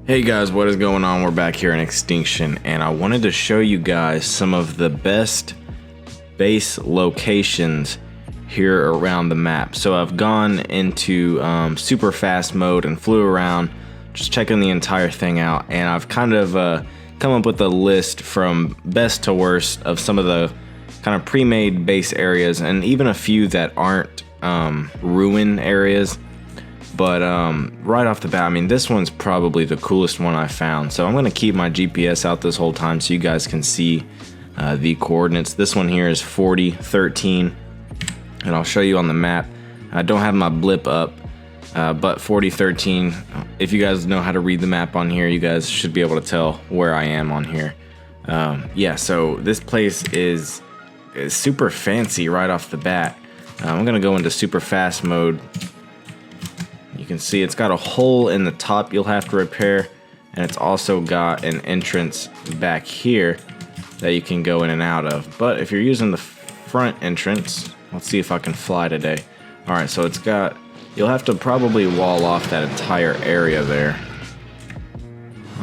Hey guys, what is going on? We're back here in Extinction, and I wanted to show you guys some of the best base locations here around the map. So I've gone into super fast mode and flew around, just checking the entire thing out, and I've kind of come up with a list from best to worst of some of the kind of pre-made base areas, and even a few that aren't ruin areas. But right off the bat, I mean, this one's probably the coolest one I found. So I'm going to keep my GPS out this whole time so you guys can see the coordinates. This one here is 4013, and I'll show you on the map. I don't have my blip up, but 4013, if you guys know how to read the map on here, you guys should be able to tell where I am on here. Yeah, so this place is super fancy right off the bat. I'm going to go into super fast mode. You can see it's got a hole in the top you'll have to repair, and it's also got an entrance back here that you can go in and out of. But if you're using the front entrance, let's see if I can fly today. Alright, so it's got, you'll have to probably wall off that entire area there.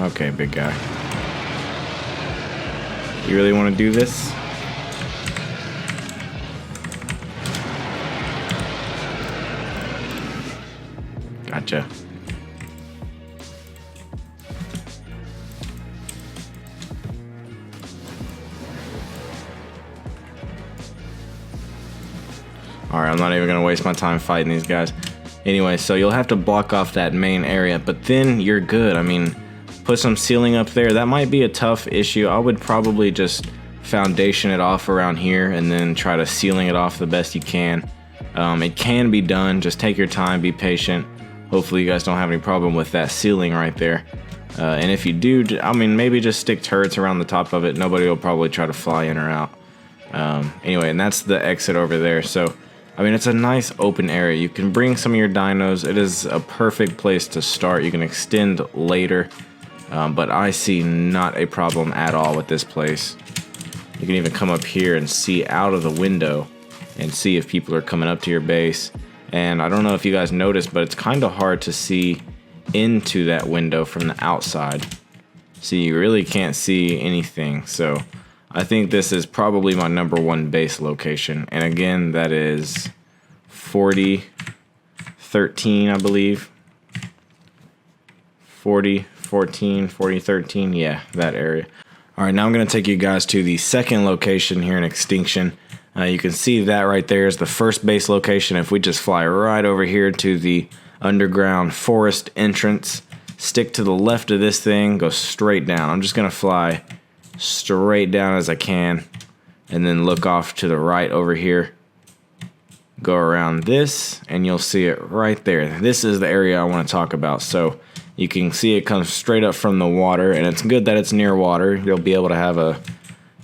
Okay, big guy. You really want to do this? Gotcha. Alright, I'm not even gonna waste my time fighting these guys. Anyway, so you'll have to block off that main area, but then you're good. I mean, put some ceiling up there. That might be a tough issue. I would probably just foundation it off around here and then try to ceiling it off the best you can. It can be done. Just take your time, be patient. Hopefully you guys don't have any problem with that ceiling right there. And if you do, I mean, maybe just stick turrets around the top of it. Nobody will probably try to fly in or out. Anyway, and that's the exit over there. So, I mean, it's a nice open area. You can bring some of your dinos. It is a perfect place to start. You can extend later. But I see not a problem at all with this place. You can even come up here and see out of the window and see if people are coming up to your base. And I don't know if you guys noticed, but it's kind of hard to see into that window from the outside. So you really can't see anything. So I think this is probably my #1 base location. And again, that is 4013, I believe. 4014, 4013, yeah, that area. All right, now I'm going to take you guys to the second location here in Extinction. You can see that right there is the first base location. If we just fly right over here to the underground forest entrance, stick to the left of this thing, go straight down. I'm just going to fly straight down as I can, and then look off to the right over here. Go around this, and you'll see it right there. This is the area I want to talk about. So you can see it comes straight up from the water, and it's good that it's near water. You'll be able to have a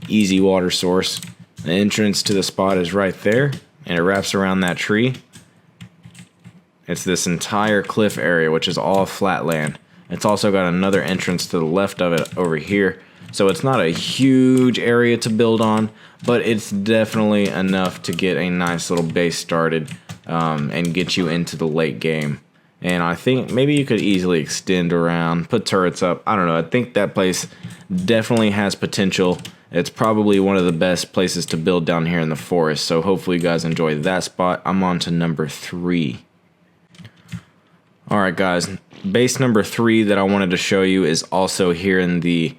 easy water source. The entrance to the spot is right there, and it wraps around that tree. It's this entire cliff area, which is all flat land. It's also got another entrance to the left of it over here. So it's not a huge area to build on, but it's definitely enough to get a nice little base started and get you into the late game. And I think maybe you could easily extend around, put turrets up. I don't know. I think that place definitely has potential. It's probably one of the best places to build down here in the forest. So hopefully you guys enjoy that spot. I'm on to #3. All right, guys. Base #3 that I wanted to show you is also here in the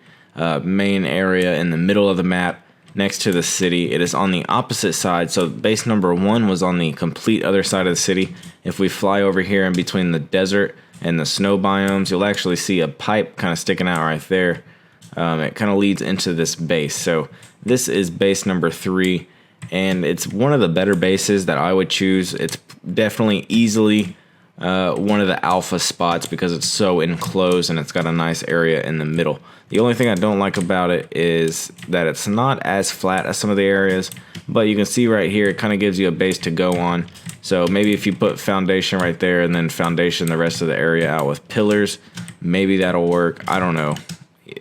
main area in the middle of the map next to the city. It is on the opposite side. So base #1 was on the complete other side of the city. If we fly over here in between the desert and the snow biomes, you'll actually see a pipe kind of sticking out right there. It kind of leads into this base. So this is base #3, and it's one of the better bases that I would choose. It's definitely easily one of the alpha spots because it's so enclosed and it's got a nice area in the middle. The only thing I don't like about it is that it's not as flat as some of the areas, but you can see right here it kind of gives you a base to go on. So maybe if you put foundation right there and then foundation the rest of the area out with pillars, maybe that'll work. I don't know.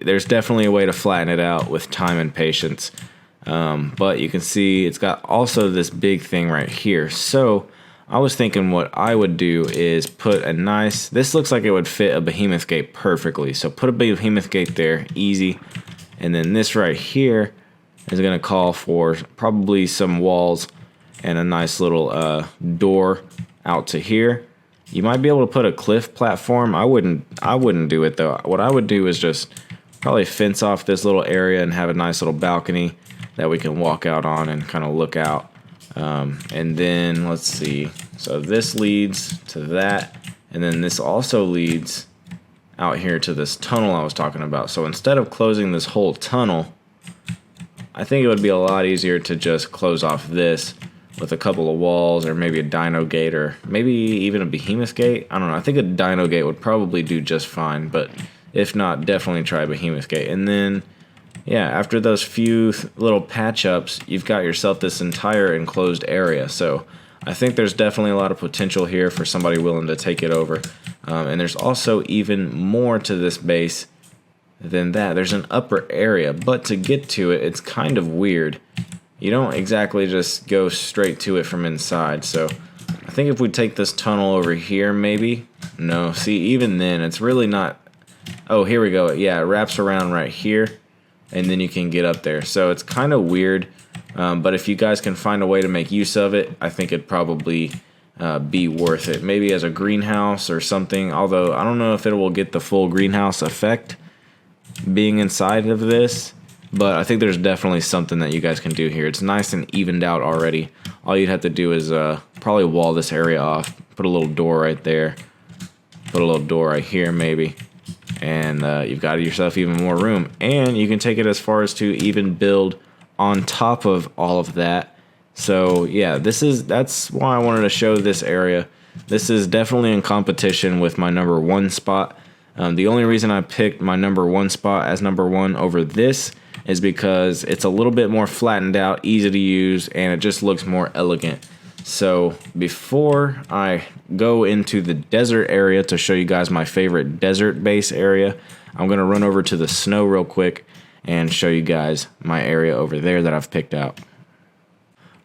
There's definitely a way to flatten it out with time and patience. But you can see it's got also this big thing right here. So I was thinking what I would do is put a nice, this looks like it would fit a behemoth gate perfectly. So put a behemoth gate there, easy. And then this right here is going to call for probably some walls and a nice little door out to here. You might be able to put a cliff platform. I wouldn't do it though. What I would do is just probably fence off this little area and have a nice little balcony that we can walk out on and kind of look out. And then let's see. So this leads to that, and then this also leads out here to this tunnel I was talking about. So instead of closing this whole tunnel, I think it would be a lot easier to just close off this with a couple of walls, or maybe a dino gate, or maybe even a behemoth gate. I don't know. I think a dino gate would probably do just fine, but if not, definitely try a behemoth gate. And then, yeah, after those few little patch ups, you've got yourself this entire enclosed area. So I think there's definitely a lot of potential here for somebody willing to take it over. And there's also even more to this base than that. There's an upper area, but to get to it, it's kind of weird. You don't exactly just go straight to it from inside. So I think if we take this tunnel over here, maybe. No, see, even then, it's really not. Oh, here we go. Yeah, it wraps around right here, and then you can get up there. So it's kind of weird, but if you guys can find a way to make use of it, I think it'd probably be worth it. Maybe as a greenhouse or something, although I don't know if it will get the full greenhouse effect being inside of this. But I think there's definitely something that you guys can do here. It's nice and evened out already. All you'd have to do is probably wall this area off. Put a little door right there. Put a little door right here maybe. And you've got yourself even more room. And you can take it as far as to even build on top of all of that. So yeah, that's why I wanted to show this area. This is definitely in competition with my number 1 spot. The only reason I picked my number 1 spot as number 1 over this is because it's a little bit more flattened out, easy to use, and it just looks more elegant. So before I go into the desert area to show you guys my favorite desert base area, I'm going to run over to the snow real quick and show you guys my area over there that I've picked out.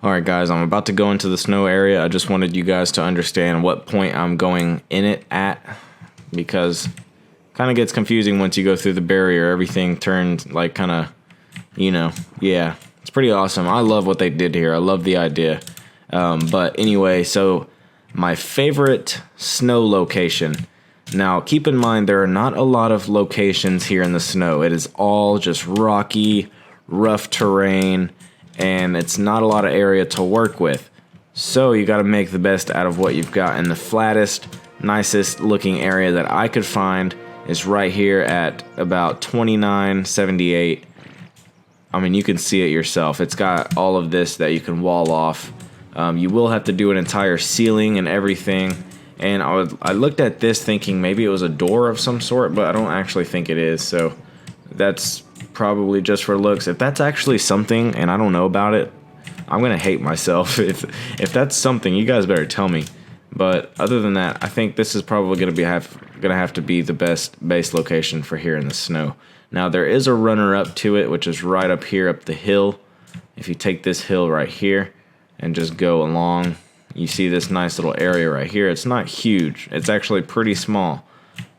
Alright guys, I'm about to go into the snow area. I just wanted you guys to understand what point I'm going in it at, because kind of gets confusing once you go through the barrier. Everything turns like kind of, yeah, it's pretty awesome. I love what they did here. I love the idea. But anyway, so my favorite snow location. Now, keep in mind, there are not a lot of locations here in the snow. It is all just rocky, rough terrain, and it's not a lot of area to work with. So you got to make the best out of what you've got. And the flattest, nicest looking area that I could find is right here at about 2978. I mean, you can see it yourself. It's got all of this that you can wall off. You will have to do an entire ceiling and everything. And I looked at this thinking maybe it was a door of some sort, but I don't actually think it is. So that's probably just for looks. If that's actually something and I don't know about it, I'm gonna hate myself. If that's something, you guys better tell me. But other than that, I think this is probably gonna have to be the best base location for here in the snow. Now there is a runner-up to it, which is right up here up the hill. If you take this hill right here and just go along, you see this nice little area right here. It's not huge. It's actually pretty small,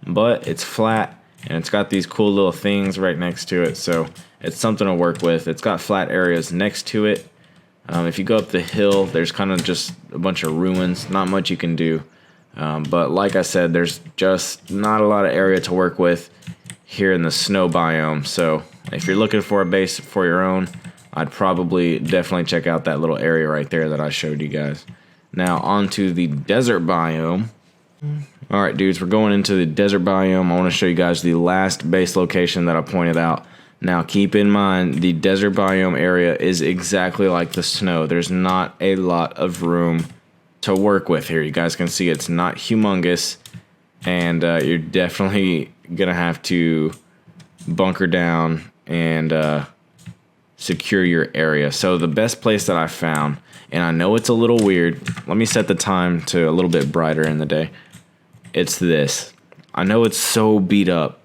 but it's flat and it's got these cool little things right next to it. So it's something to work with. It's got flat areas next to it. If you go up the hill, there's kind of just a bunch of ruins. Not much you can do. But like I said, there's just not a lot of area to work with here in the snow biome. So if you're looking for a base for your own, I'd probably definitely check out that little area right there that I showed you guys. Now on to the desert biome. Alright dudes, we're going into the desert biome. I want to show you guys the last base location that I pointed out. Now keep in mind, the desert biome area is exactly like the snow. There's not a lot of room to work with here. You guys can see it's not humongous, and you're definitely gonna have to bunker down and secure your area. So the best place that I found, and I know it's a little weird, let me set the time to a little bit brighter in the day. It's this. I know it's so beat up,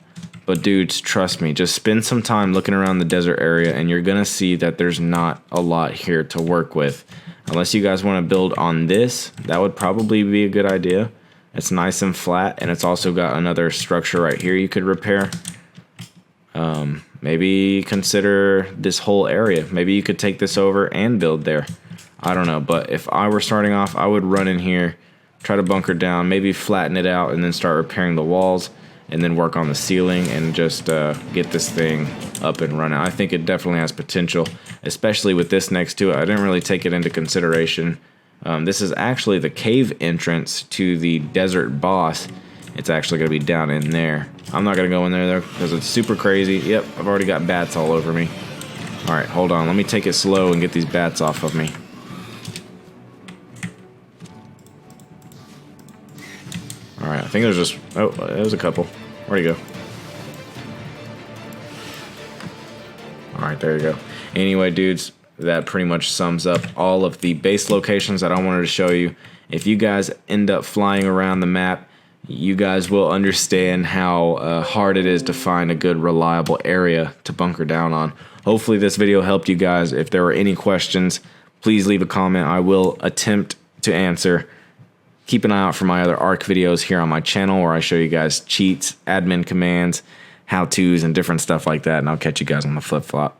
but dudes, trust me, just spend some time looking around the desert area and you're gonna see that there's not a lot here to work with. Unless you guys want to build on this, that would probably be a good idea. It's nice and flat, and it's also got another structure right here you could repair. Maybe consider this whole area. Maybe you could take this over and build there. I don't know, but if I were starting off, I would run in here, try to bunker down, maybe flatten it out, and then start repairing the walls, and then work on the ceiling, and just get this thing up and running. I think it definitely has potential, especially with this next to it. I didn't really take it into consideration. This is actually the cave entrance to the desert boss. It's actually going to be down in there. I'm not going to go in there though because it's super crazy. Yep, I've already got bats all over me. Alright, hold on. Let me take it slow and get these bats off of me. Alright, I think there's just... Oh, there's a couple. Where'd he go? Alright, there you go. Anyway, dudes, that pretty much sums up all of the base locations that I wanted to show you. If you guys end up flying around the map, you guys will understand how hard it is to find a good, reliable area to bunker down on. Hopefully this video helped you guys. If there were any questions, please leave a comment. I will attempt to answer. Keep an eye out for my other ARC videos here on my channel where I show you guys cheats, admin commands, how-tos, and different stuff like that. And I'll catch you guys on the flip-flop.